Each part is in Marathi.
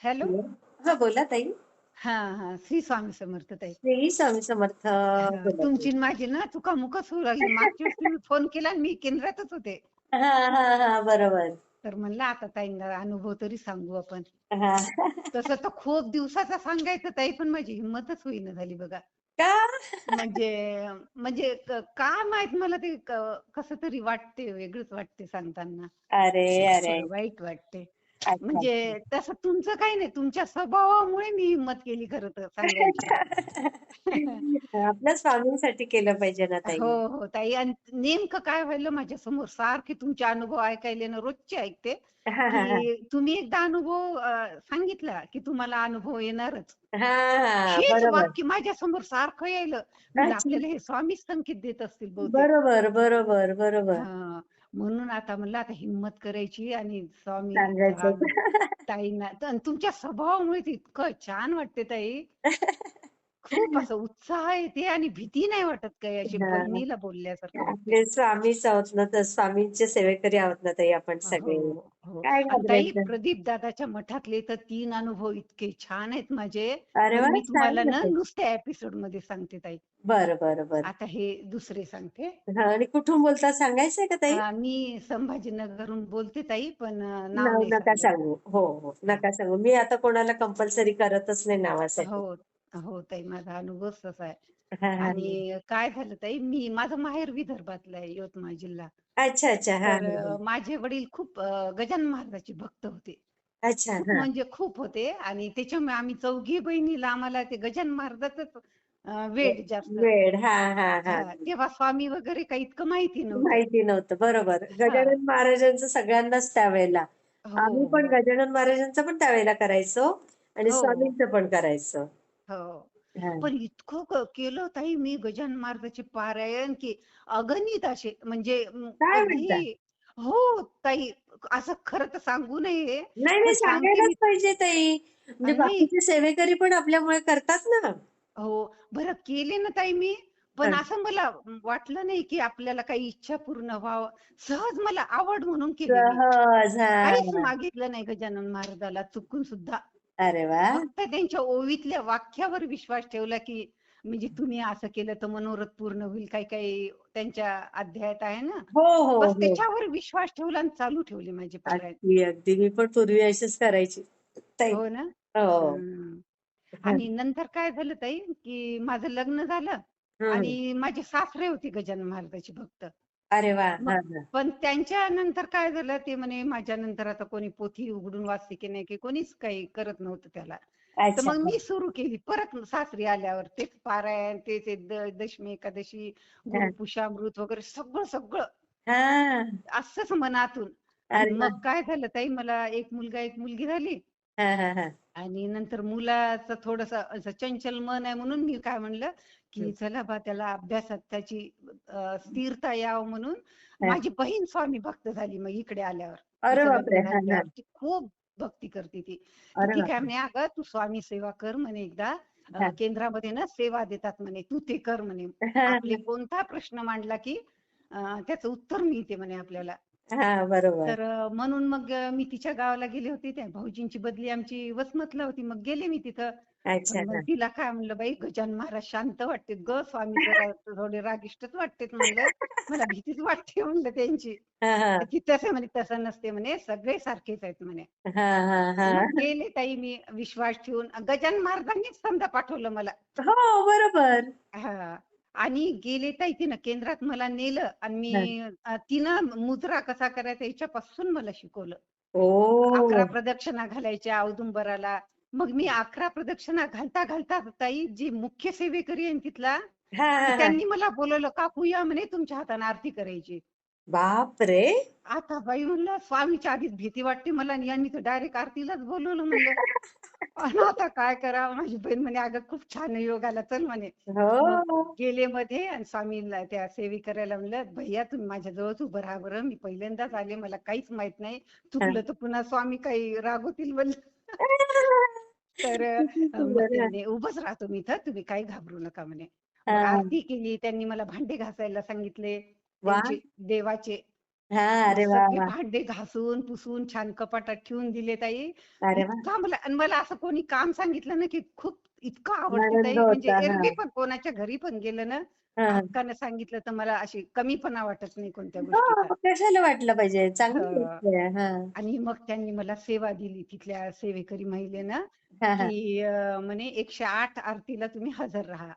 हॅलो. हॅलो. हां, बोला ताई. हां, हां. श्री स्वामी समर्थ ताई. श्री स्वामी समर्थ. हां, बोला ताई. तुमची आणि माझी ना चुकामुकच होऊ लागली. मागच्या वेळेस तुम्ही फोन केला आणि मी केंद्रातच होते. हां, हां, हां. बरोबर. तर म्हणलं आता ताईंना अनुभव तरी सांगू आपण. हां. तसं तर खूप दिवसाचा सांगायचं ताई, पण माझी हिंमतच होईना झाली बघा. का? म्हणजे म्हणजे काय माहित मला ते कसं तरी वाटते, वेगळंच वाटते सांगताना. अरे, अरे! थोडं वाईट वाटते. अच्छा, म्हणजे अच्छा. तसं तुमचं काही नाही. तुमच्या स्वभावामुळे मी हिंमत केली खरं तर सांगायची. आपल्या स्वामींसाठी केलं पाहिजे ना हो, ताई. हो. ताई आणि नेमकं काय व्हायलं माझ्यासमोर सारखे तुमचे अनुभव ऐकायले ना रोजचे ऐकते, हां, हां, हां. की तुम्ही एकदा अनुभव सांगितला, की तुम्हाला अनुभव येणारच. हां, हां. हेच बरोबर. वाक्य माझ्यासमोर सारखं यायलं. म्हणलं अच्छा. आपल्याला हे स्वामीच संकेत देत असतील बहुतेक. बरोबर, बरोबर, बरोबर. हां. म्हणून आता म्हणलं आता हिम्मत करायची आणि स्वामीचा सांगायचं. ताईंना आणि तुमच्या स्वभावामुळे ते इतकं छान वाटते ताई. खूप असं उत्साह येते आणि भीती नाही वाटत काही अशी हां. बहिणीला बोलल्यासारखं वाटते. आपले स्वामीच आहोत ना, तर स्वामींचे सेवेकरी आहोत ना ताई आपण हो, सगळे. हो. काय आणि ताई घाबरायचं? प्रदीप दादाच्या मठातले तर 3 अनुभव इतके छान आहेत माझे. अरे तर वाह! मी तुम्हाला सांगा ना ना ताई. नुसत्या एपिसोडमध्ये सांगते ताई. बरं, बरं, बरं. आता हे दुसरे सांगते. हां आणि कुठून बोलता सांगायचंय का ताई? मी संभाजीनगरहून बोलते ताई, पण नाव नाव नाही नका सांगायचं. सांगू. हो, हो. हां. नका सांगू. मी आता कोणाला कंपल्सरी करतच नाही नावासाठी. हो, हो ताई माझा अनुभवच तसा आहे. हां, हां, हां. आणि काय झालं ताई, माझं माहेर विदर्भातलं आहे, यवतमाळ जिल्हा. अच्छा, अच्छा. हां, तर हां, हां. माझे वडील खूप गजानन महाराजाचे भक्त होते. अच्छा. खूप हां. म्हणजे खूप होते आणि त्याच्यामुळे आम्ही चौघी बहिणीला आम्हाला ते गजानन महाराजाचंच वेड जास्त. वेड. हां, हां, हां. हां, तेव्हा स्वामी वगैरे काही इतकं माहिती नव्हतं. माहिती नव्हतं. बरोबर. हां. गजानन महाराजांचं सगळ्यांनाच त्यावेळेला. हो, आम्ही पण हो. गजानन महाराजांचं पण त्यावेळेला करायचो आणि हो, स्वामींचं पण करायचो. हो. हां. पण इतकं केलं ताई मी गजानन महाराजाचे पारायण, की अगणित असे म्हणजे काय म्हणता? कधी हो ताई, असं खरं तर सांगू नये, नाही, पण नाही सांगते सांगायलाच मी पाहिजे ताई. म्हणजे नाही. बाकीचे सेवेकरी पण आपल्यामुळे करतात ना. हो. बरं केले ना ताई मी, पण हां. असं मला वाटलं नाही, की आपल्याला काही इच्छा पूर्ण व्हावं. सहज मला आवड म्हणून केले मी. सहज. काहीच हां. मागितलं नाही गजानन महाराजाला चुकून सुद्धा. अरे वाह! फक्त त्यांच्या ओवीतल्या वाक्यावर विश्वास ठेवला, की म्हणजे तुम्ही असं केलं तर मनोरथ पूर्ण होईल. काही-काही त्यांच्या अध्यायात आहे ना. हो, हो, बस हो. त्याच्यावर विश्वास ठेवला आणि चालू ठेवली माझी पारायण. अगदी, अगदी. मी पण पूर्वी अशीच करायची ताई. हो ना? हो. हं. हं. आणि नंतर काय झालं ताई, की माझं लग्न झालं हं. आणि माझे सासरे होते गजानन महाराजाचे भक्त. अरे वाह! मग हां, हां. पण त्यांच्या नंतर काय झालं, ते म्हणे माझ्या नंतर आता कोणी पोथी उघडून वाचते की नाही, की कोणीच काही करत नव्हतं त्याला. तर अच्छा. मग हां. मी सुरू केली परत सासरी आल्यावर तेच पारायण, तेच ते दशमी एकादशी, हां. गुरुपुषामृत वगैरे सगळं, सगळं हां. असंच मनातून. आणि अरे मग वाह! काय झालं ताई, मला एक मुलगा, एक मुलगी झाली. हां, हां, हां. आणि नंतर मुलाचं थोडंसं असं चंचल मन आहे म्हणून मी काय म्हणलं, हं. की चला बा त्याला अभ्यासात त्याची स्थिरता यावं म्हणून हां. माझी बहीण स्वामी भक्त झाली मग इकडे आल्यावर. अरे तिचं बापरे! लग्न हां, हां. झाल्यावर ती खूप भक्ती करते ती. तर अरे ती काय बापरे! म्हणे, "अगं तू स्वामी सेवा कर म्हणे एकदा. हां. केंद्रामध्ये ना सेवा देतात म्हणे. तू ते कर म्हणे. हां, आपले हां. कोणता प्रश्न मांडला की त्याचं उत्तर मिळते म्हणे आपल्याला." हां, बरोबर. तर म्हणून मग मी तिच्या गावाला गेले होते. त्या भाऊजींची बदली आमची वसमतला होती. मग गेले मी तिथं. अच्छा. पण मग हां. तिला काय म्हणलं, "बाई गजानन महाराज शांत वाटतेत गं, स्वामी जरा थोडे रागिष्टच वाटतेत" म्हणलं. "मला भीतीच वाटते" म्हणलं त्यांची. हां, तर हां. ती तसं म्हणे, "तसं नसते" म्हणे, "सगळे सारखेच आहेत" म्हणे. हां, हां, मग हां. गेले ताई मी विश्वास ठेवून. गजानन महाराजांनीच समजा पाठवलं मला. हो, बरोबर. हां. आणि गेले ताई तिनं केंद्रात मला नेलं आणि हां. तिनं मुद्रा कसा करायचा याच्यापासून मला शिकवलं. ओह! 11 प्रदक्षिणा घालायच्या औदुंबराला. मग मी 11 प्रदक्षिणा घालता ताई जी मुख्य सेवेकरी आहे ना तिथला, हां, तर हां, हां. त्यांनी मला बोलावलं, "काकू या म्हणे तुमच्या हाताने आरती करायची." बापरे! आता बाई म्हणलं स्वामीच्या आधीच भीती वाटते मला आणि यांनी तर डायरेक्ट आरतीलाच बोलवलं म्हणलं. आणि आता काय करावं? माझी बहीण म्हणे, "अगं खूप छान योग आला, चल" म्हणे. मग हो. गेले मध्ये आणि स्वामींना त्या सेविकाऱ्याला म्हणलं, "भैय्या तुम्ही माझ्या जवळच उभं राहा बरं. मी पहिल्यांदाच आले. मला काहीच माहित नाही. हां. चुकलं तर पुन्हा स्वामी काही रागवतील" म्हणलं. तर किती मग सुंदर. ते हां. म्हणे, "उभंच राहतो मी इथं. तुम्ही काही घाबरू नका" म्हणे. मग हां. आरती केली. त्यांनी मला भांडे घासायला सांगितले वाह! त्यांचे देवाचे. हा, मग अरे वा सगळे वा. भांडे घासून पुसून छान कपाटात ठेवून दिले ताई. अरे वा. इतका मला, आणि मला असं कोणी काम सांगितलं ना की खूप इतकं आवडते आनंद ताई, म्हणजे होता. हा एरवी पण कोणाच्या घरी पण गेलं ना, हा. हक्कानं सांगितलं तर मला अशी कमीपणा वाटत नाही कोणत्या हा, गोष्टीचा. कशाला वाटलं पाहिजे, चांगली हं. गोष्ट आहे. हा आणि मग त्यांनी मला सेवा दिली तिथल्या सेवेकरी महिलेनं, हा हा. की म्हणे 108 आरतीला तुम्ही हजर राहा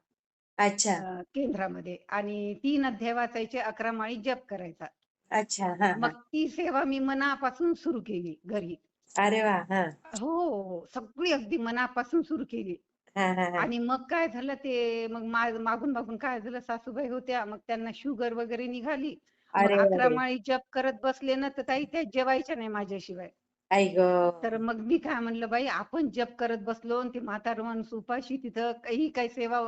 अच्छा केंद्रामध्ये, आणि 3 अध्याय वाचायचे, 11 माळी जप करायचा. अच्छा. हा हा. मग ती सेवा मी मनापासून सुरू केली घरी. अरे वा. हा हो, हो. सगळी अगदी मनापासून सुरू केली. हा हा हा. आणि मग काय झालं ते, मग मागून मागून काय झालं, सासूबाई होत्या, मग त्यांना शुगर वगैरे निघाली. मग अरे 11 अरे. माळी जप करत बसले ना, तर ताई त्या जेवायच्या नाही माझ्याशिवाय. आई ग. तर मग मी काय म्हणलं, बाई आपण जप करत बसलो आणि ते म्हातारं माणूस उपाशी तिथं, काही सेवा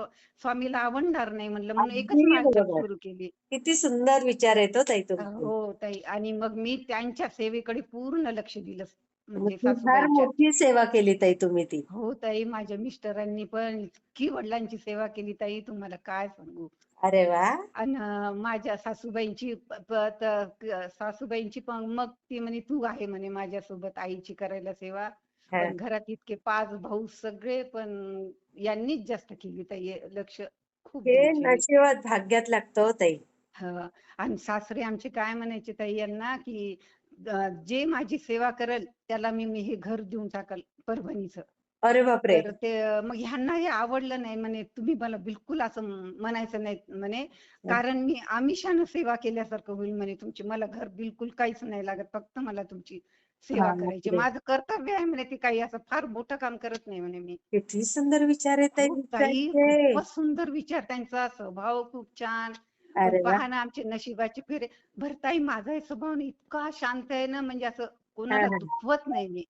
स्वामीला आवडणार नाही म्हणलं, म्हणून एकच अगदी माळ जप बरोबर. सुरू केली. किती सुंदर विचार येतो ताई तुमचे. हो ताई. आणि मग मी त्यांच्या सेवेकडे पूर्ण लक्ष दिलं, मग म्हणजे ती फार सासूबाईंच्या. मोठी सेवा केली ताई तुम्ही ती. हो ताई, माझ्या मिस्टरांनी पण इतकी वडिलांची सेवा केली ताई, तुम्हाला काय सांगू. अरे वा. आणि माझ्या सासूबाईंची सासूबाईंची पण मग ती म्हणे तू आहे म्हणे माझ्यासोबत आईची करायला सेवा. हा. पण घरात इतके 5 भाऊ सगळे, पण यांनीच जास्त केली ताई, लक्ष खूप हे द्यायची मी. नशिबात भाग्यात लागतं हो ताई. हं. आणि सासरे आमचे काय म्हणायचे ताई यांना, की जे माझी सेवा करेल त्याला मी हे घर देऊन टाकल परभणीचं. अरे बापरे. तर ते मग ह्यांना हे आवडलं नाही, म्हणे तुम्ही मला बिलकुल असं म्हणायचं नाही म्हणे, कारण मी आमिषानं सेवा केल्यासारखं होईल म्हणे तुमची. मला घर बिलकुल काहीच नाही लागत, फक्त मला तुमची सेवा हा, करायची, बापरे. माझं कर्तव्य आहे म्हणे, ते काही असं फार मोठं काम करत नाही म्हणे मी. किती सुंदर विचार आहेत ताई हो ताई, तुमचे. खूपच सुंदर विचार त्यांचा, स्वभाव खूप छान. पण अरे वा. पहा ना आमचे नशिबाचे फेरे. बरं ताई, माझा स्वभाव ना इतका शांत आहे ना, म्हणजे असं हा कोणाला हा. दुखवत नाही मी.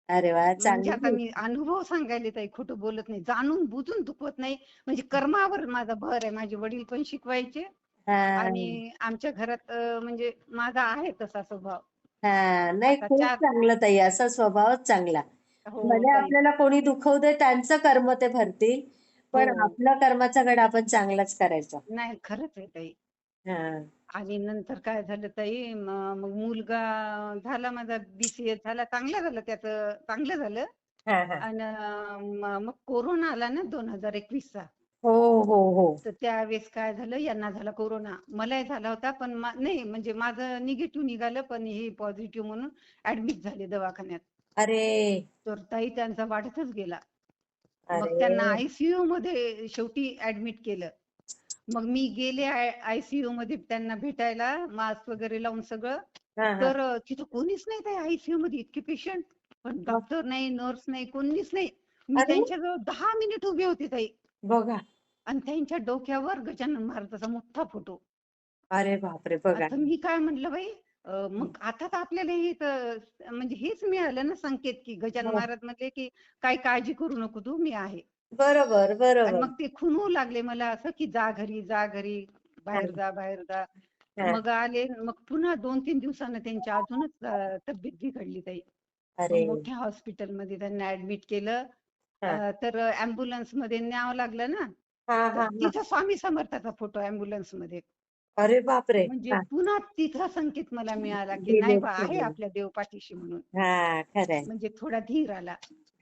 अरे वा, म्हणजे आता चांगली. मी अनुभव सांगायले ताई, खोटं बोलत नाही, जाणून बुजून दुखवत नाही. म्हणजे कर्मावर माझा भर आहे. माझे वडील पण शिकवायचे, हा आणि आमच्या घरात म्हणजे माझा आहे तसा स्वभाव. हा. नाही, आता खूप 4. चांगलं ताई, असा स्वभावच चांगला. हो भले ताई. आपल्याला कोणी दुखवू दे, त्यांचं कर्म ते भरतील, हो. पण आपला कर्माचा गड आपण चांगलाच करायचा. नाही, खरंच आहे ताई. हा आणि नंतर काय झालं ताई, मग मुलगा झाला माझा, BCA झाला, चांगलं झालं त्याचं, चांगलं झालं. हा हा. आणि मग कोरोना आला ना 2021चा. हो हो हो. तर त्यावेळेस काय झालं, यांना झाला कोरोना, मलाही झाला होता, पण नाही म्हणजे माझं निगेटिव्ह निघालं, पण हे पॉझिटिव्ह म्हणून ऍडमिट झाले दवाखान्यात. अरे तर ताई त्यांचा वाढतच गेला. मग अरे. त्यांना आयसीयू मध्ये शेवटी ऍडमिट केलं. मग मी गेले आयसीयू मध्ये त्यांना भेटायला, मास्क वगैरे लावून सगळं. हा हा. तर तिथं कोणीच नाही ताई आयसीयू मध्ये, इतके पेशंट, पण मग. डॉक्टर नाही, नर्स नाही, कोणीच नाही. मी अरे त्यांच्याजवळ 10 मिनिट उभी होती ताई, बघा. आणि त्यांच्या डोक्यावर गजानन महाराजाचा मोठा फोटो. अरे बापरे, बघा. आता मी काय म्हणलं, बाई मग आता तर आपल्याला हे तर म्हणजे हेच मिळालं ना संकेत, की गजानन हो. महाराज म्हणले की काही काळजी करू नको तू, मी आहे. बरोबर आणि बरोबर. मग ते खुणवू लागले मला असं, की जा घरी, जा घरी, हा बाहेर जा, बाहेर जा. हा. मग आले, मग पुन्हा 2-3 दिवसानं त्यांची अजूनच तब्येत बिघडली ताई. मग अरे. मोठ्या हॉस्पिटलमध्ये त्यांना ऍडमिट केलं. हा तर अँब्युलन्स मध्ये न्यावं लागलं ना, हा तर हा हा. तिथं स्वामी समर्थाचा फोटो अँब्युलन्स मध्ये. अरे बापरे. म्हणजे हा. पुन्हा तिथं संकेत मला मिळाला, की नाही दिलेत बा, आहे तुम्ही. आपल्या देव पाठीशी म्हणून. हा, खरंय. म्हणजे थोडा धीर आला.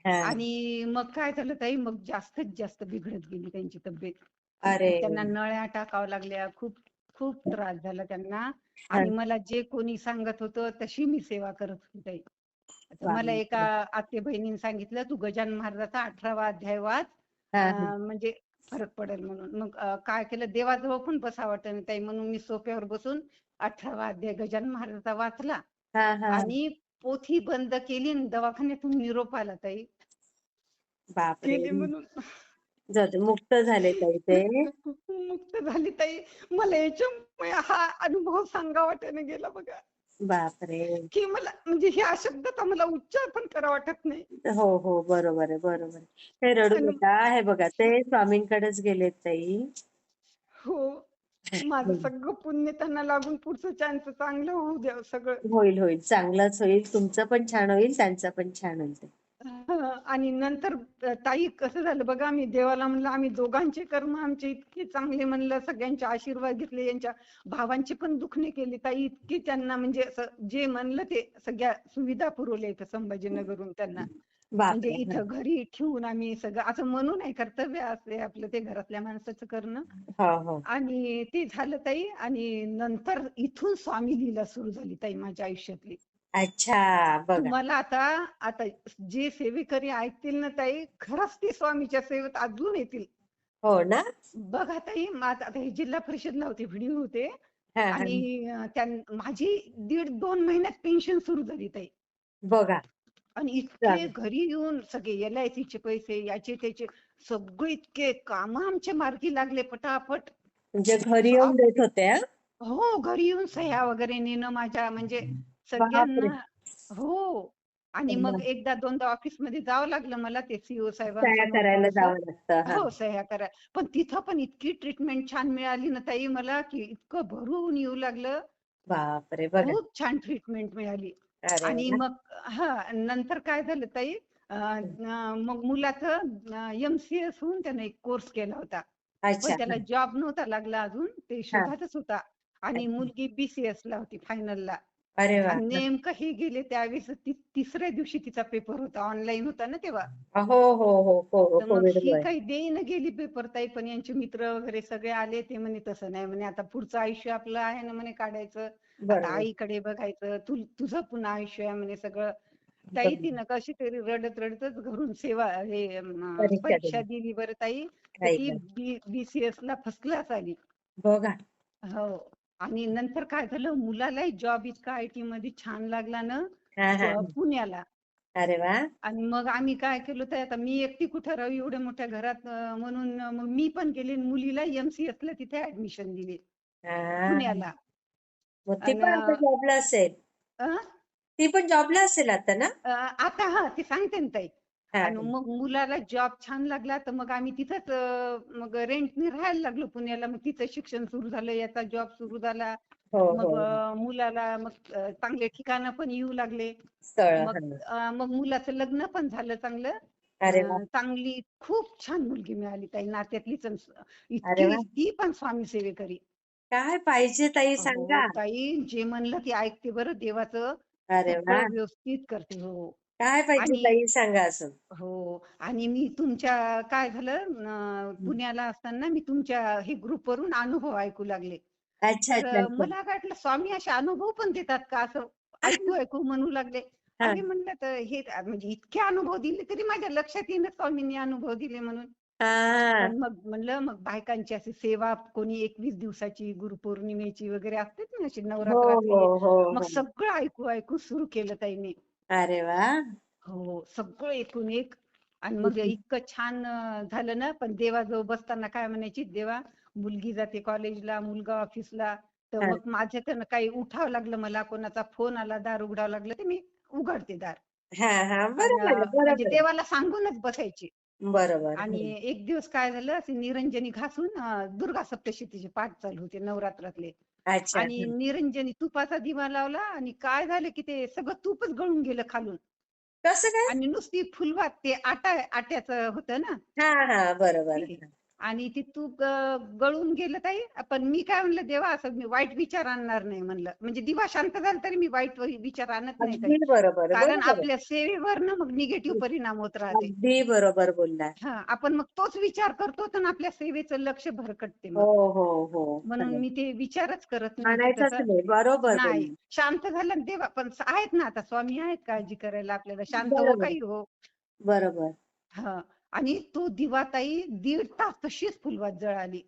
हा. आणि मग काय झालं ताई, मग जास्तच जास्त बिघडत गेली त्यांची तब्येत. अरे. मग त्यांना नळ्या टाकाव्या लागल्या, खूप खूप त्रास झाला त्यांना. हा. आणि मला जे कोणी सांगत होतं तशी मी सेवा करत होती ताई. तर मला एका बापरे. आते बहिणीने सांगितलं, तू गजानन महाराजाचा 18वा अध्याय वाच, हा हा म्हणजे फरक पडेल म्हणून. मग काय केलं, देवाजवळ पण बसावं वाटत नाही ताई, म्हणून मी सोफ्यावर बसून 18वा अध्याय गजानन महाराजाचा वाचला. हा हा. आणि पोथी बंद केली आणि दवाखान्यातून निरोप आला ताई, बापरे. गेले म्हणून. जाऊ दे, मुक्त झाले ताई ते. मुक्त झाली ताई. मला याच्यामुळे हा अनुभव सांगा वाटेने गेला बघा, बापरे. की मला म्हणजे ह्या शब्दाचा मला उच्चार पण करा वाटत नाही. हो हो, बरोबर आहे बरोबर आहे. हे रडू आणि नका, हे बघा ते स्वामींकडेच गेलेत ताई. हो, माझं सगळं पुण्य त्यांना लागून पुढचं त्यांचं चांगलं होऊ द्या सगळं. होईल होईल, चांगलंच होईल, तुमचं पण छान होईल, त्यांचं पण छान होईल ते. आणि नंतर ताई कसं झालं बघा, आम्ही देवाला म्हणलं आम्ही दोघांचे कर्म आमचे इतके चांगले, म्हणलं सगळ्यांचे आशीर्वाद घेतले, यांच्या भावांचे पण दुखणे केले ताई, इतके त्यांना म्हणजे असं जे म्हणलं ते सगळ्या सुविधा पुरवल्या इथं संभाजीनगरहून त्यांना. म्हणजे बापरे! इथं घरी ठेवून आम्ही सगळं असं म्हणू नाही, कर्तव्य असते आपलं ते घरातल्या माणसाचं करणं. हो, हो. आणि ते झालं ताई, आणि नंतर इथून स्वामी लीला सुरू झाली ताई माझ्या आयुष्यातली. अच्छा, बघा. तुम्हाला आता आता जे सेवेकरी ऐकतील ना ताई, खरंच ते स्वामीच्या सेवेत अजून येतील. हो ना? बघा ताई, आता हे जिल्हा परिषदला होते, व्हिडिओ होते. हां, आणि हां. माझी 1.5-2 महिन्यात पेन्शन सुरू झाली ताई. बघा. आणि इतके चालेल. घरी येऊन सगळे LIC चे पैसे, याचे त्याचे सगळे इतके काम आमचे मार्गी लागले पटापट. म्हणजे घरी येऊन देत होते हां? हो, घरी येऊन सह्या वगैरे नेणं माझ्या म्हणजे बापरे! सगळ्यांना. हो. आणि मग मग एकदा दोनदा ऑफिसमध्ये जावं लागलं मला, ते CO सह्या साहेबांसमोर करायला थोडंसं. जावं लागतं. हां. हो, सह्या करा. पण तिथं पण इतकी ट्रीटमेंट छान मिळाली ना ताई मला, की इतकं भरून येऊ लागलं. बापरे! बघा. खूप छान ट्रीटमेंट मिळाली. अरे आणि वाह! मग नंतर काय झालं ताई, मग मुलाचं MCS होऊन त्याने एक कोर्स केला होता. पण अच्छा. त्याला हां. जॉब नव्हता लागला अजून, ते हां. शोधातच होता. आणि अच्छा. मुलगी BCS ला होती फायनलला. अरे वाह! आणि हां. नेमकं हे गेले त्यावेळेस, तिसऱ्या दिवशी तिचा पेपर होता, ऑनलाईन होता ना तेव्हा. हो, हो, हो. तर मग ही कोविडमुळे. काही देईन गेली पेपर ताई, पण यांचे मित्र वगैरे सगळे आले, ते म्हणे तसं नाही म्हणे, आता पुढचं आयुष्य आपलं आहे ना म्हणे काढायचं, आता बरोबर. आईकडे बघायचं, तुझं पुन्हा आयुष्य आहे म्हणे सगळं. ताई बरोबर. तिनं कशी तरी रडत रडतच घरून सेवा हे परीक्षा परीक्षा दिली. दिली बरं ताई. तर काही ती नाही. BCS ला फर्स्ट क्लास आली. बघा. हो. आणि नंतर काय झालं, मुलालाही जॉब इतका IT मध्ये छान लागला ना, हां, हां. पुण्याला. अरे वाह! आणि मग आम्ही काय केलं, तर आता मी एकटी कुठं राहू एवढ्या मोठ्या घरात, म्हणून मग मी पण गेले आणि मुलीला MCS ला तिथे ऍडमिशन दिली हां. पुण्याला. मग ती आणि पण आता जॉबला असेल. ती पण जॉबला असेल आता ना? आता ते सांगते ना ताई. हां, आणि हां. मग मुलाला जॉब छान लागला, तर मग आम्ही तिथंच मग रेंटने राहायला लागलो पुण्याला. मग तिथं शिक्षण सुरू झालं, याचा जॉब सुरू झाला. हो, मग हो. मुलाला मग चांगले ठिकाणं पण येऊ लागले. स्थळ. मग हां. मग मुलाचं लग्न पण झालं चांगलं. अरे वाह! चांगली खूप छान मुलगी मिळाली ताई, नात्यातलीच. अरे इतकी वाह! ती पण स्वामी सेवेकरी. काय पाहिजे ताई हो सांगा? ताई, जे म्हणलं ते ऐकते बरं, देवाचं अरे सगळं वाह! व्यवस्थित करते. हो. काय पाहिजे आणि ताई सांगा अजून? हो. आणि मी तुमच्या काय झालं, हं. पुण्याला असताना मी तुमच्या हे ग्रुपवरून अनुभव ऐकू लागले. अच्छा, तर अच्छा, अच्छा. मला काय वाटलं, स्वामी असे अनुभव पण देतात का, असं ऐकू ऐकू म्हणू लागले. हां. अरे म्हणलं, तर हे म्हणजे इतके अनुभव दिले तरी माझ्या लक्षात येईना स्वामींनी अनुभव दिले म्हणून. हां. पण मग म्हणलं, मग बायकांची अशी सेवा कोणी 21 दिवसाची, गुरुपौर्णिमेची वगैरे असते ना अशी हो, हो, नवरात्रातली, हो, मग हो. सगळं ऐकू ऐकू सुरू केलं ताई मी. अरे वाह! हो, सगळं एकूण एक. आणि मग किती इतकं छान झालं ना. पण देवाजवळ बसताना काय म्हणायची, देवा मुलगी जाते कॉलेजला, मुलगा ऑफिसला, तर हां. मग माझ्याकडनं काही उठावं लागलं, मला कोणाचा फोन आला, दार उघडावं लागलं, तर मी उघडते दार. हां, हां. आणि बरोबर आहे, म्हणजे बरोबर आहे. देवाला सांगूनच बसायची. बरोबर. आणि हं. एक दिवस काय झालं, असे निरंजनी घासून दुर्गा सप्तशतीचे पाठ चालू होते नवरात्रातले. अच्छा. आणि हं. निरंजनी तुपाचा दिवा लावला, आणि काय झालं की ते सगळं तूपच गळून गेलं खालून. कसं काय? आणि नुसती फुलवात, ते आट्याचं होतं ना हां, हां. बरोबर. ती. आणि ती तूप गळून गेलं ताई. पण मी काय म्हणलं, देवा असं मी वाईट विचार आणणार नाही म्हणलं, म्हणजे दिवा शांत झाला तरी मी वाईट विचार आणत नाही ताई. अगदी बरोबर. कारण बरोबर आहे. आपल्या सेवेवर ना मग निगेटिव्ह परिणाम होत राहते. अगदी बरोबर बोललात. आपण मग तोच विचार करतो, तर आपल्या सेवेचं लक्ष भरकटते हो, मग. हो, हो. म्हणून खरं. मी ते विचारच करत नाही की म्हणायचंच तसं. नाही. बरोबर नाही, बोललात. शांत झालं ना देवा, पण आहेत ना आता स्वामी, आहेत काळजी करायला आपल्याला, शांत हो बरोबर. काही हो. बरोबर. हा. आणि तो दिवा ताई 1.5 तास तशीच फुलवात जळाली.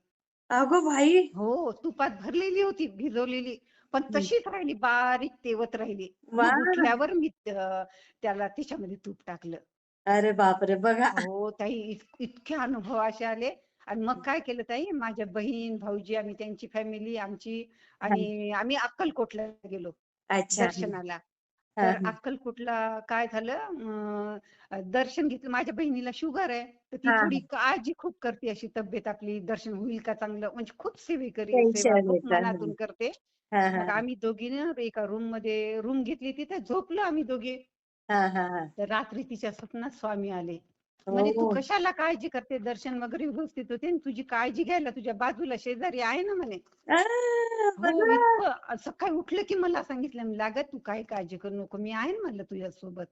अगं बाई! हो, तुपात भरलेली होती, भिजवलेली, पण हं. तशीच राहिली, बारीक तेवत राहिली. मग वाह! उठल्यावर मी त्याला त्याच्यामध्ये तूप टाकलं. अरे बापरे! बघा. हो ताई, इतके अनुभव असे आले. आणि मग काय केलं ताई, माझ्या बहीण भाऊजी, आम्ही त्यांची फॅमिली आमची, हां. आणि आम्ही अक्कलकोटला गेलो अच्छा. हं. दर्शनाला. हां, तर हां. अक्कलकोटला काय झालं, दर्शन घेतलं. माझ्या बहिणीला शुगर आहे, तर ती हां, थोडी हां. काळजी खूप करते, अशी तब्येत आपली दर्शन होईल का चांगलं, म्हणजे खूप सेवेकरी, सेवा टेन्शन खूप येतं. मनातून करते. हां, हां, मग हां. आम्ही दोघीनं एका रूम मध्ये रूम घेतली, तिथे झोपलो आम्ही दोघे. हा हा हा. तर रात्री तिच्या स्वप्नात स्वामी आले. म्हणे तू हो. कशाला काळजी करते, दर्शन वगैरे व्यवस्थित होते आणि तुझी काळजी घ्यायला तुझ्या बाजूला शेजारी आहे ना म्हणे. आ, हो बघा. इतकं सकाळी उठलं की मला सांगितलं, म्हणलं अगं तू काही काळजी करू नको, मी आहे ना म्हणलं तुझ्यासोबत.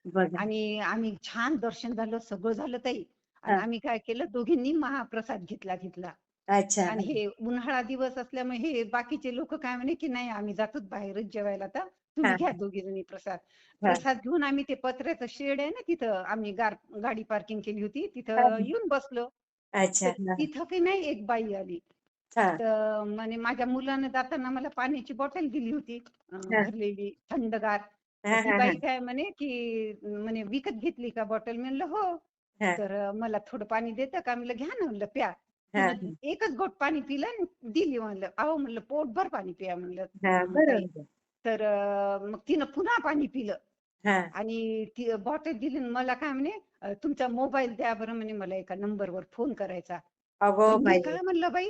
बघा. आणि आम्ही छान दर्शन झालं, सगळं झालं ताई. आणि हा. आम्ही काय केलं, दोघींनी महाप्रसाद घेतला तिथला. अच्छा. आणि हे उन्हाळा दिवस असल्यामुळे हे बाकीचे लोक काय म्हणे की नाही आम्ही जातोच बाहेरच जेवायला, आता हा तुम्ही घ्या दोघी जणी प्रसाद. हा प्रसाद घेऊन आम्ही ते पत्र्याचं शेड आहे ना तिथं, आम्ही गाडी पार्किंग केली होती हा. तिथं येऊन बसलो. अच्छा. तर हा तिथं की नाही एक बाई आली. हा तर म्हणे माझ्या मुलानं जाताना मला पाण्याची बॉटल दिली होती, हा भरलेली थंडगार. तर हा ती हा बाई काय म्हणे की म्हणे विकत घेतली का बॉटल, म्हणलं हो. हा तर मला थोडं पाणी देतं का, म्हणलं घ्या ना म्हणलं प्या. हा तिनं एकच घोट पाणी पिलं आणि दिली. म्हणलं अहो म्हणलं पोटभर पाणी पिया म्हणलं हा. ताई. बरोबर. तर मग तिनं पुन्हा पाणी पिलं हा. आणि ती बॉटल दिली आणि मला काय म्हणे तुमचा मोबाईल द्या बरं म्हणे, मला एका नंबरवर फोन करायचा. अगो तर मी बाई. काय म्हणलं बाई,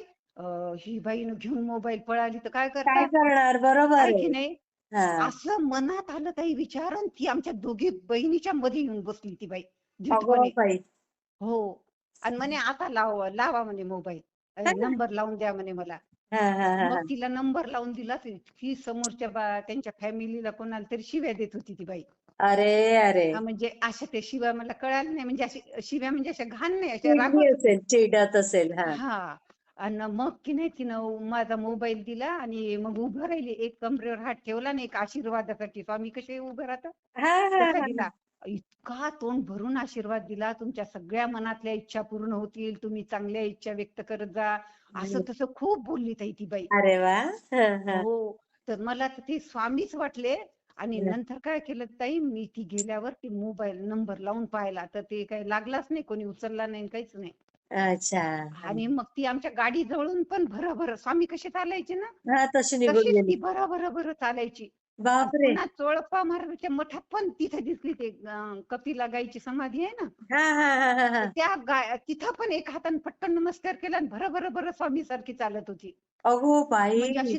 ही बाईनं घेऊन मोबाईल पळाली तर काय काय करता, करणार, बरोबर आहे आहे. की नाही. हा. असं मनात आलं काही विचार आणि ती आमच्या दोघी बहिणीच्या मध्ये येऊन बसली ती बाई अगो धीटपणे. बाई. हो. आणि म्हणे आता लावा म्हणे मोबाईल, हा नंबर लावून द्या म्हणे मला. हा हा मग हा. तिला नंबर लावून दिला तर इतकी समोरच्या त्यांच्या फॅमिलीला कोणाला तरी शिव्या देत होती ती बाई. अरे अरे. म्हणजे अशा त्या शिव्या मला कळाल्या नाही, म्हणजे अशी शिव्या म्हणजे अशा घाण नाही, अशा चिडली रागवत होती. असेल, चिडत असेल. हा हा. आणि मग की नाही तिनं माझा मोबाईल दिला आणि मग उभं राहिली, एक कमरेवर हात ठेवला आणि एक आशीर्वादासाठी, स्वामी कसे उभे राहतात हा हा तसा हा दिला. इतका तोंड भरून आशीर्वाद दिला, तुमच्या सगळ्या मनातल्या इच्छा पूर्ण होतील, तुम्ही चांगल्या इच्छा व्यक्त करत जा, असं हा. तसं खूप बोलली ताई ती बाई. अरे वा. हा हा हो. तर मला तर ते स्वामीच वाटले. आणि हा. नंतर काय केलं ताई, मी ती गेल्यावर ती मोबाईल नंबर लावून पाहिला तर ते काही लागलाच नाही, कोणी उचलला नाही, काहीच नाही. अच्छा. हा आणि मग ती आमच्या गाडी जवळून पण भरभर, स्वामी कसे चालायचे ना हा, तशी निघून तशीच गेली. ती भरभर चालायची. आणि बापरे. पुन्हा चोळप्पा महाराजांच्या मठात पण तिथे दिसली, ते कपिला गायची समाधी आहे ना, हा हा हा हा हा. तर त्या तिथं पण एक हाताने पट्टन नमस्कार केला आणि भरभर स्वामी सारखी चालत होती. अगो बाई. म्हणजे अशी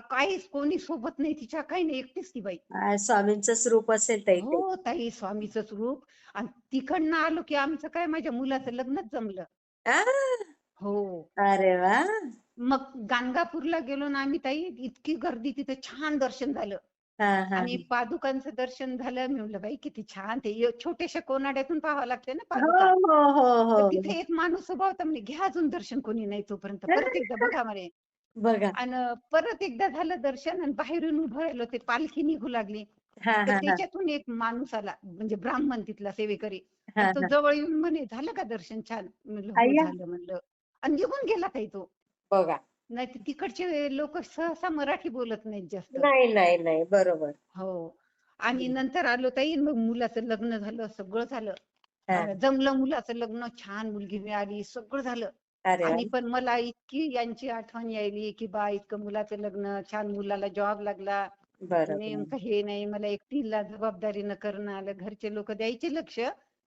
काहीच कोणी सोबत नाही तिच्या, काही नाही, एकटीच ती बाई. काय स्वामींचंच रूप असेल ताई ते. हो ताई, स्वामीचंच रूप. आणि तिकडनं आलो की आमचं काय, माझ्या मुलाचं लग्नच जमलं. आ, हो. अरे वा. मग गाणगापूरला गेलो ना आम्ही ताई, इतकी गर्दी तिथे, छान दर्शन झालं. हा हा आणि पादुकांचं दर्शन झालं. मी म्हणलं बाई किती छान, ते छोट्याशा कोनाड्यातून पाहावं लागते ना हो पादुका. हो हो तर हो. तिथे एक माणूस उभा होता, म्हणे घ्या अजून दर्शन, कोणी नाही तोपर्यंत, परत एकदा बघा म्हणे. बघा. आणि परत एकदा झालं दर्शन आणि बाहेरून उभं राहिलो, ते पालखी निघू लागली. हा तर हा हा त्याच्यातून एक माणूस आला, म्हणजे ब्राह्मण तिथला सेवेकरी. आणि हा तो हा. जवळ येऊन म्हणे झालं का दर्शन छान, म्हणलं हो अय्या. झालं म्हणलं. आणि निघून गेला काही तो. बघा. नाही तर तिकडचे लोक सहसा मराठी बोलत नाहीत जास्त. नाही नाही नाही, बरोबर. हो. आणि नंतर आलो ताई, मग मुलाचं लग्न झालं, सगळं झालं. हा. जमलं मुलाचं लग्न, छान मुलगी मिळाली, सगळं झालं. अरे वा. आणि पण मला इतकी यांची आठवण यायली की बा इतकं मुलाचं लग्न छान, मुलाला जॉब लागला, बरोबर. नेमकं हे नाही, मला एकटीला जबाबदारीनं करणं आलं. घरचे लोक द्यायचे लक्ष,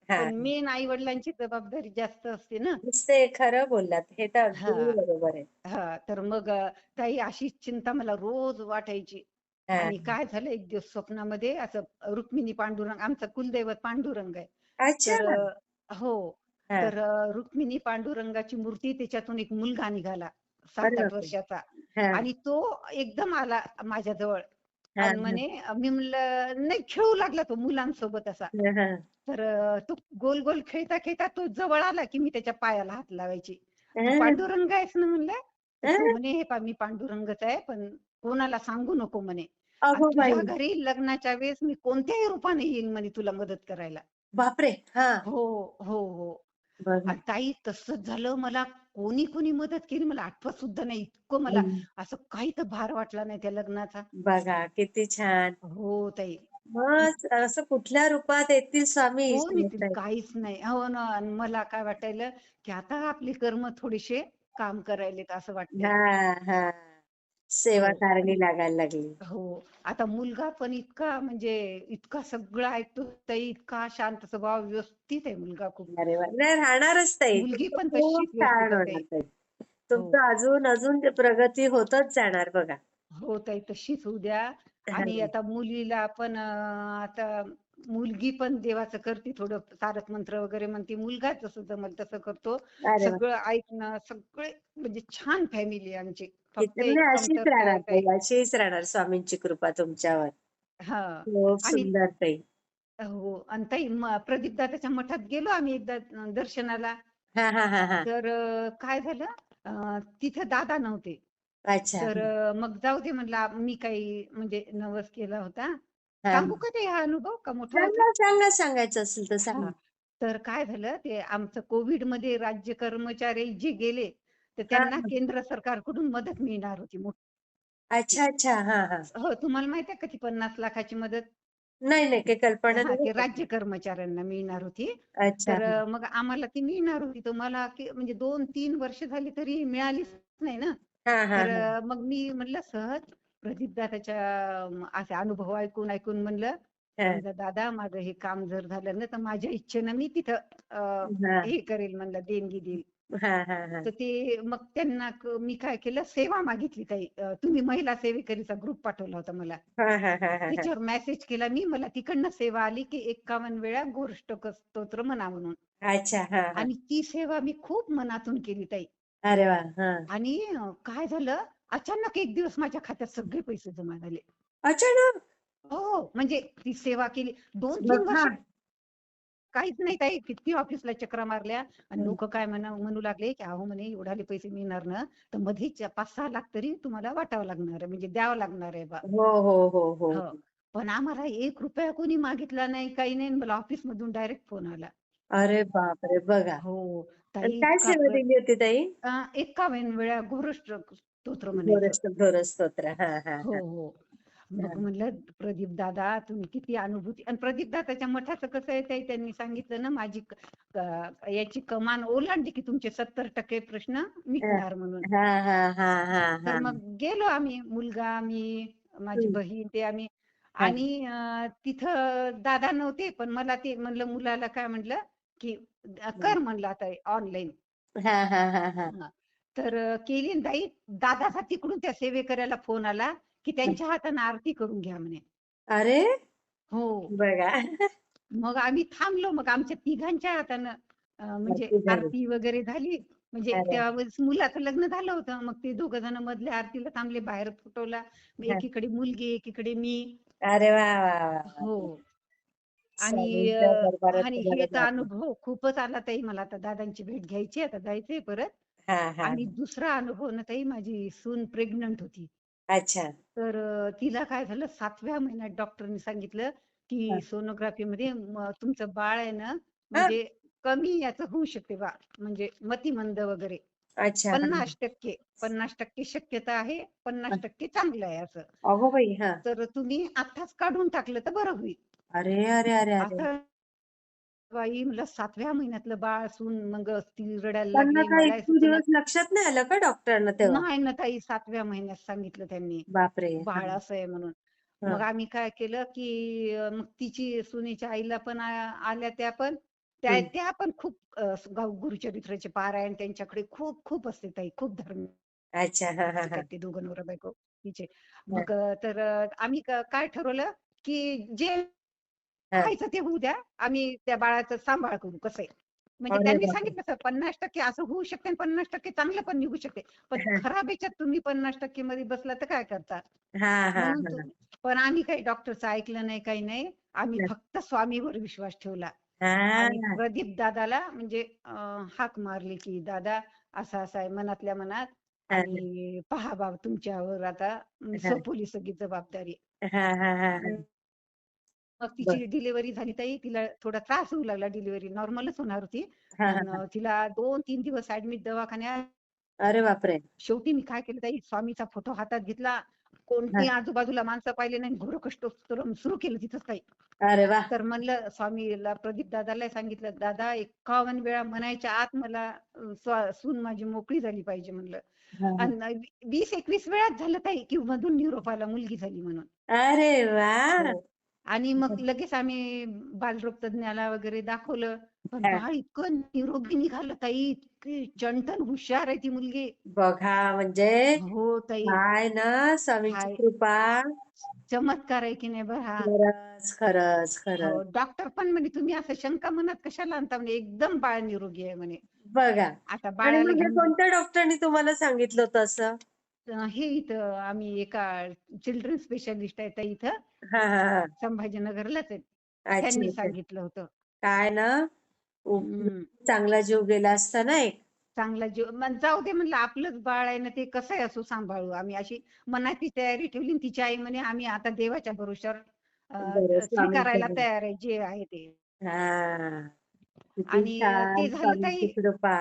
हा. पण मेन आई वडिलांची जबाबदारी जास्त असते ना. ते खरं बोललात, हे तर हा. अगदी बरोबर आहे. हा. तर मग ताई अशीच चिंता मला रोज वाटायची. हा. आणि काय झालं, एक दिवस स्वप्नामध्ये असं रुक्मिणी पांडुरंग, आमचं कुलदैवत पांडुरंग आहे. अच्छा. तर हो. हा. तर रुक्मिणी पांडुरंगाची मूर्ती, त्याच्यातून एक मुलगा निघाला अरे 7-8 बापरे. वर्षाचा. हा आणि तो एकदम आला माझ्याजवळ हा आणि म्हणे, मी म्हणलं नाही, खेळू लागला तो मुलांसोबत असा. हा हा तर तो गोल गोल खेळता खेळता तो जवळ आला की मी त्याच्या पायाला हात लावायची. तू हा पांडुरंग आहेस ना म्हणलं. तर हा. तो म्हणे हे पा मी पांडुरंगच आहे, पण कोणाला सांगू नको म्हणे. आणि अगो तुझ्या बाई. घरी लग्नाच्या वेळेस मी कोणत्याही रूपाने येईन म्हणे तुला मदत करायला. बापरे. हा. हो हो हो. बघा. आणि ताई तसंच झालं. मला कोणी कोणी मदत केली मला आठवत सुद्धा नाही. इतकं मला हम्म. असं काही तर भार वाटला नाही त्या लग्नाचा. बघा किती छान. हो ताई. मग असं कुठल्या रूपात येतील स्वामी कोण येतील, सांगता येत काहीच नाही. हो ना. आणि मला काय वाटायलं की आता आपली कर्म थोडेसे काम करायलेत असं वाटतंय. नाही. हा हा. हो. सेवा कारणी लागायला लागली. हो. आता मुलगा पण इतका, म्हणजे इतका सगळं ऐकतो ताई, इतका शांत स्वभाव, व्यवस्थित आहे मुलगा खूप. अरे वा. नाही, राहणारच ताई, मुलगी तुमचं पण खूप तशीच छान व्यवस्थित आहे होणार ताई. ताई. हो. तुमचं अजून अजून ते प्रगती होतच जाणार बघा. हो ताई, तशीच होऊ द्या. हा आणि आता मुलीला पण आता मुलगी पण देवाचं करते, थोडं तारक मंत्र वगैरे म्हणते, मुलगा जसं जमल तसं करतो. अरे वा. सगळं ऐकणं, सगळे म्हणजे छान फॅमिली आमची. फक्त म्हणजे एक अशीच कमतरता राहणार आहे ताई. ताई, अशीच राहणार स्वामींची कृपा तुमच्यावर. हा. खूप आणि सुंदर ताई. हो, आणि ताई प्रदीप दादाच्या मठात गेलो आम्ही एकदा दर्शनाला. हा हा हा हा. तर काय झालं, तिथे दादा नव्हते. अच्छा. तर मग जाऊ दे म्हणलं, मी काही म्हणजे नवस केला होता. हा. सांगू का ते हा अनुभव का मोठा होता? सांगा सांगा, सांगायचं असेल तर सांगा. हा. तर काय झालं, ते आमचं कोविड मध्ये राज्य कर्मचारी जे गेले, तर हा त्यांना हा. केंद्र सरकारकडून मदत मिळणार होती मोठी. अच्छा अच्छा. हा हा. हो, तुम्हाला माहिती आहे का ती 50 लाखाची मदत? नाही नाही, काही कल्पना हा, नाही ते बरं राज्य का. कर्मचाऱ्यांना मिळणार होती. अच्छा. तर मग आम्हाला ती मिळणार होती, तर मला म्हणजे 2-3 वर्ष झाली तरी मिळालीच नाही ना. हा हा तर हा मग मी म्हणलं सहज प्रदीप दादाच्या असे अनुभव ऐकून ऐकून म्हणलं, हा समजा दादा माझं हे काम जर झालं ना, तर माझ्या इच्छेनं मी तिथं हा हे करेल म्हणलं, देणगी देईल. हा हा हा तर ते मग त्यांना मी काय केलं, सेवा मागितली ताई. तुम्ही महिला सेवेकरीचा ग्रुप पाठवला होता मला. हा हा हा हा हा. त्याच्यावर मेसेज केला मी, मला तिकडनं सेवा आली की 51 वेळा गोष्टक स्तोत्र म्हणा म्हणून. अच्छा. हा हा. आणि ती सेवा मी खूप मनातून केली ताई. अरे वा. हा. आणि काय झालं, अचानक एक दिवस माझ्या खात्यात सगळे पैसे जमा झाले. अचानक. हो, म्हणजे ती सेवा केली 2-3 बघा. वर्ष काहीच नाही ताई. किती ऑफिसला चक्रा मारल्या आणि लोक काय म्हणू लागले की अहो म्हणे एवढाले पैसे मिळणार ना, तर मध्ये 5-6 लाख तरी तुम्हाला वाटावं लागणार आहे, म्हणजे द्यावं लागणार आहे बा. हो हो हो हो हो. हो. पण आम्हाला 1 रुपया कोणी मागितला नाही, काही नाही. मला ऑफिस मधून डायरेक्ट फोन आला. अरे बापरे, बघा. हो आणि ताई, काय इतका सेवा दिली होती ताई? 51 वेळा घोरष्ट स्तोत्र म्हणायचं. घोर स्तोत्र. हा हा हो हा हो. हा. मग म्हणलं प्रदीप दादा तुम्ही किती अनुभूती. आणि प्रदीप दादाच्या मठाचं कसं आहे ताई, त्यांनी सांगितलं ना, माझी याची कमान ओलांडली की तुमचे 70% प्रश्न मिटणार म्हणून. हा हा हा हा तर हा. मग गेलो आम्ही, मुलगा, मी, माझी हम्म. बहीण, ते आम्ही. हा आणि तिथं दादा नव्हते, पण मला ते म्हणलं, मुलाला काय म्हणलं की कर म्हणलं आता ऑनलाईन. हा हा हा हा. तर केली न ताई. दादाचा तिकडून त्या सेवेकऱ्याला फोन आला की त्यांच्या हाताने आरती करून घ्या म्हणे. अरे हो. बघा. मग आम्ही थांबलो, मग आमच्या तिघांच्या हातानं म्हणजे नक्की झाली. आरती वगैरे झाली. म्हणजे अरे. त्यावेळेस मुलाचं लग्न झालं होतं, मग ते 2 जण मधल्या आरतीला थांबले, बाहेर फुटवला. हा. एकीकडे मुलगी, एकीकडे मी. अरे वा वा वा वा. हो. आणि स्वामींच्या दरबारात आणि तुम्हाला हे तर जातो. अनुभव खूपच आला ताई. मला आता दादांची भेट घ्यायची, आता जायचंय परत. हा हा. आणि दुसरा अनुभव ना ताई, माझी सून प्रेग्नंट होती. अच्छा. तर तिला काय झालं, 7व्या महिन्यात डॉक्टरनी सांगितलं हा. की सोनोग्राफीमध्ये तुमचं बाळ आहे ना, हा. म्हणजे कमी याचं होऊ शकते बा, म्हणजे मतिमंद वगैरे. अच्छा. हा. 50% शक्यता आहे, हा. 50% चांगलं आहे असं. अगो बाई. हा. तर तुम्ही आत्ताच काढून टाकलं तर बरं होईल अरे अरे अरे अरे. असं. बाई म्हणलं, 7व्या महिन्यातलं बाळ. सून मग ती रडायला त्यांना लागली, काय मला इतके सुचना. दिवस लक्षात नाही आलं का डॉक्टरांना तेव्हा? नाही ना ताई, 7व्या महिन्यात सांगितलं त्यांनी बापरे. हा बाळ असं आहे म्हणून. हा मग आम्ही काय केलं की मग तिची सुनेच्या आईला पण आल्या, त्या पण त्या हम्म. त्या पण खूप गुरुचरित्राचे पारायण त्यांच्याकडे खूप खूप असते ताई, खूप धार्मिक अच्छा. हा हा हा आहेत ते दोघं नवरा बायको तिचे. हा मग तर आम्ही काय ठरवलं की जे हा. व्हायचं ते होऊ द्या, आम्ही त्या बाळाचा सांभाळ करू कसं आहे. म्हणजे अरे त्यांनी बापरे. सांगितलं, 50% असं होऊ शकते आणि 50% चांगलं पण निघू शकते, पण हा खराब याच्यात तुम्ही 50% मध्ये बसला तर काय करता. हा हा म्हणून हा पण आम्ही काही डॉक्टरचं ऐकलं नाही, काही नाही. आम्ही फक्त स्वामीवर विश्वास ठेवला. आणि हा प्रदीप दादाला म्हणजे हाक मारली की दादा असं असं आहे मनातल्या मनात, हा आणि पहा बाबा तुमच्यावर आता हा सोपवली सगळी जबाबदारी. हा हा हा हा. मग बर. तिची डिलिव्हरी झाली ताई. तिला थोडा त्रास होऊ लागला, डिलिव्हरी नॉर्मलच होणार होती. हा हा आणि हा. तिला 2-3 दिवस ऍडमिट दवाखान्यात. अरे बापरे. शेवटी मी काय केलं ताई, स्वामीचा फोटो हातात घेतला, हा. कोणती आजूबाजूला माणसं पाहिले नाही, घोरकष्टोत्तरम सुरू केलं तिथंच ताई. अरे वा. तर म्हणलं स्वामीला, प्रदीप दादाला सांगितलं, दादा 51 वेळा म्हणायच्या आत मला सून माझी मोकळी झाली पाहिजे म्हणलं. हा, हा. आणि 20-21 वेळाच झालं ताई की मधून निरोप आला, मुलगी झाली म्हणून. अरे वा. हो. आणि मग लगेच आम्ही बालरोग तज्ञाला वगैरे दाखवलं. पण हा. बाळ इतकं निरोगी निघालं ताई, इतकी चणचण हुशार आहे ती मुलगी. बघा म्हणजे हो ताई, काय ना स्वामींची काय कृपा. चमत्कार आहे की नाही बरं हा. खरंच खरंच हो, खरंच. डॉक्टर पण म्हणे तुम्ही असं शंका मनात कशाला आणता म्हणे, एकदम बाळ निरोगी आहे म्हणे. बघा. आता आणि बाळाला मग हे घेऊन कोणत्या डॉक्टरांनी तुम्हाला सांगितलं होतं असं? हे इथं आम्ही एका चिल्ड्रन स्पेशालिस्ट आहे ताई इथं हा हा हा. संभाजीनगरलाच आहे. अच्छा त्यांनी अच्छा. सांगितलं होतं. काय ना हम्म. चांगला जीव गेला असता ना एक. चांगला जीव मग जाऊ दे म्हणलं, आपलंच बाळ आहे ना ते, कसंही असो सांभाळू. आम्ही अशी मनाची तयारी ठेवली. आणि तिची आई म्हणे आम्ही आता देवाच्या भरोश्यावर बरं स्वीकारायला स्वामींचं. तयार आहे जे आहे ते. हा. किती आणि छान ते झालं स्वामींची ताई. कृपा.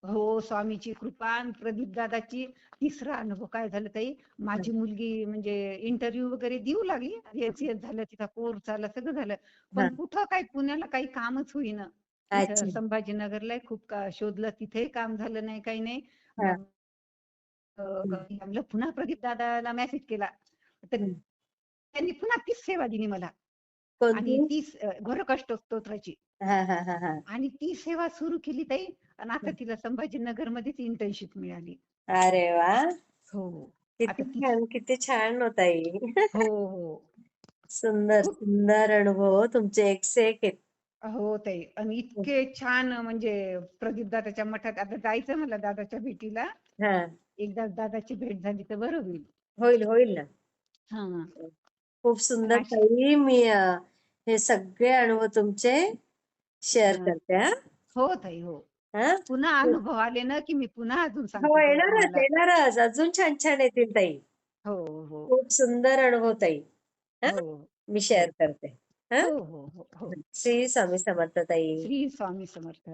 हो, स्वामीची कृपा आणि प्रदीप दादाची. तिसरा अनुभव काय झालं ताई, हा, माझी मुलगी म्हणजे इंटरव्ह्यू वगैरे देऊ लागली. एचसीएस झालं, तिचा कोर्स झाला, सगळं झालं. हा. पण कुठं काय पुण्याला काही कामच होईना. इथं अच्छा. संभाजीनगरला खूप शोधलं, तिथेही काम झालं नाही, काही नाही. हा. मग म्हणलं पुन्हा प्रदीप दादाला मेसेज केला, तर हम्म. त्यांनी पुन्हा तीच सेवा दिली मला. कोणती? आणि तीच घरकष्ट स्तोत्राची. हा हा हा हा. आणि ती सेवा सुरू केली ताई. आणि आता तिला संभाजीनगरमध्येच इंटर्नशिप मिळाली. अरे वा. हो. किती आता ती. छान किती छान होता हो, हो. सुंदर खूप. सुंदर अनुभव हो, तुमचे एक से एक आहेत. हो ताई. आणि इतके छान म्हणजे प्रदीप दादाच्या मठात आता जायचं मला दादाच्या भेटीला. हा. एकदा दादाची भेट झाली तर बरं होईल. होईल होईल ना. हा. खूप आणि सुंदर ताई. मी हे सगळे अनुभव तुमचे शेअर हा. करते हा. हो ताई, हो. हा? पुन्हा अनुभव आले ना की मी पुन्हा अजून हो सांगते ताई येणारच तुम्हाला. येणारच अजून छान छान येतील ताई. हो, हो. खूप सुंदर अनुभव ताई. हा. हो, मी हो. शेअर करते. हा. हो, हो, हो, हो. श्री स्वामी समर्थ ताई. श्री स्वामी समर्थ.